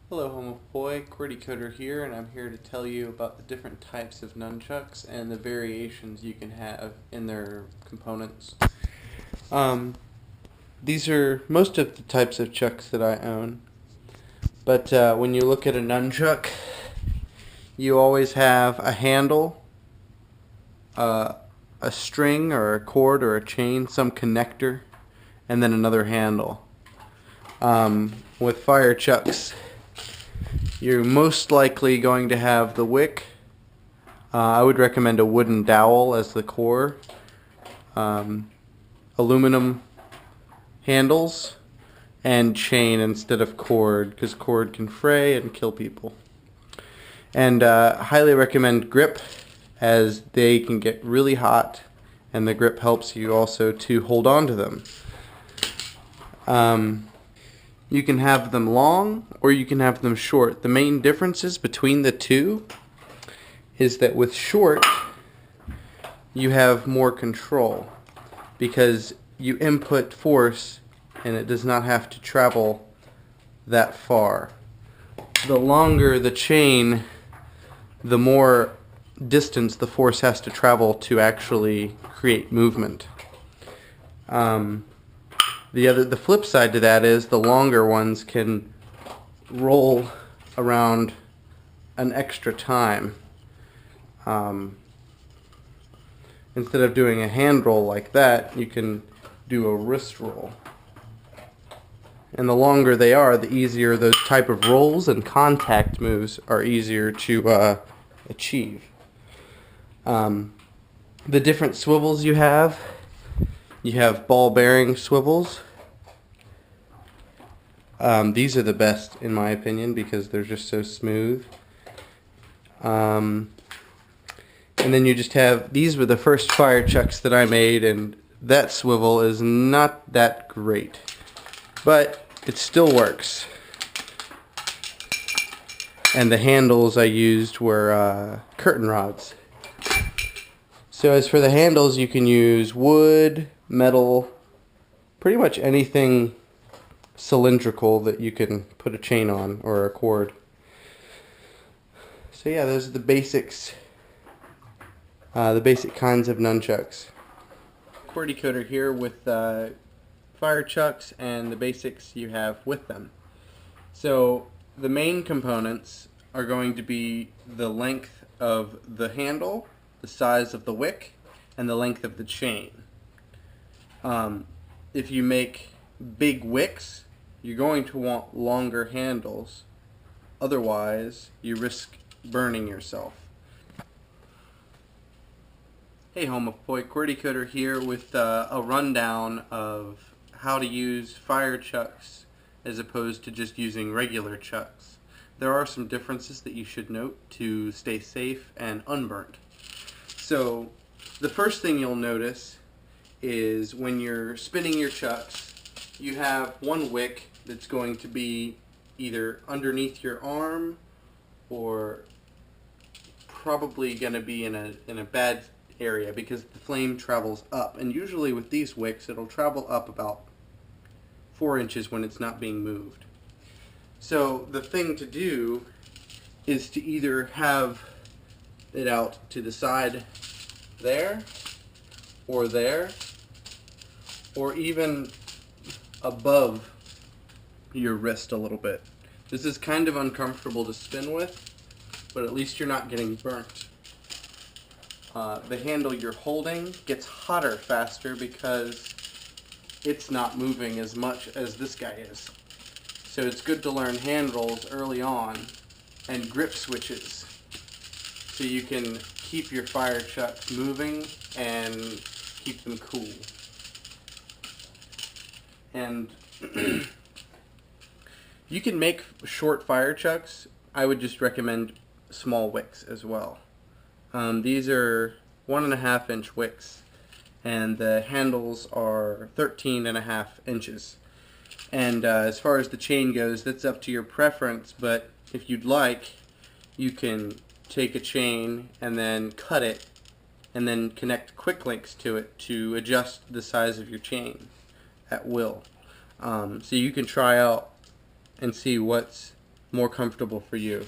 Hello, Homo Boy. QWERTY Coder here, and I'm here to tell you about the different types of nunchucks and the variations you can have in their components. Um, these are most of the types of chucks that I own, but when you look at a nunchuck, you always have a handle, uh, a string or a cord or a chain, some connector, and then another handle. With fire chucks, you're most likely going to have the wick. I would recommend a wooden dowel as the core, aluminum handles, and chain instead of cord, because cord can fray and kill people. And highly recommend grip, as they can get really hot, and the grip helps you also to hold on to them. You can have them long or you can have them short. The main differences between the two is that with short, you have more control because you input force and it does not have to travel that far. The longer the chain, the more distance the force has to travel to actually create movement. The flip side to that is the longer ones can roll around an extra time. Instead of doing a hand roll like that, you can do a wrist roll. And the longer they are, the easier those type of rolls and contact moves are easier to achieve. The different swivels you have ball bearing swivels. These are the best in my opinion because they're just so smooth. And then you just have, these were the first fire chucks that I made, and that swivel is not that great, but it still works. And the handles I used were curtain rods. So as for the handles, you can use wood, metal, pretty much anything cylindrical that you can put a chain on or a cord. So yeah, those are the basics. The basic kinds of nunchucks. QWERTY Coder here with fire chucks and the basics you have with them. So the main components are going to be the length of the handle, the size of the wick, and the length of the chain. If you make big wicks, you're going to want longer handles. Otherwise, you risk burning yourself. Hey Homo Boy, QWERTY Coder here with a rundown of how to use fire chucks as opposed to just using regular chucks. There are some differences that you should note to stay safe and unburnt. So the first thing you'll notice is when you're spinning your chucks, you have one wick that's going to be either underneath your arm or probably going to be in a bad area because the flame travels up, and usually with these wicks it'll travel up about 4 inches when it's not being moved. So the thing to do is to either have it out to the side there, or even above your wrist a little bit. This is kind of uncomfortable to spin with, but at least you're not getting burnt. The handle you're holding gets hotter faster because it's not moving as much as this guy is. So it's good to learn hand rolls early on and grip switches so you can keep your fire chucks moving and keep them cool. And you can make short fire chucks. I would just recommend small wicks as well. These are 1.5 inch wicks, and the handles are 13.5 inches. And as far as the chain goes, that's up to your preference, but if you'd like, you can take a chain and then cut it and then connect quick links to it to adjust the size of your chain at will. So you can try out and see what's more comfortable for you.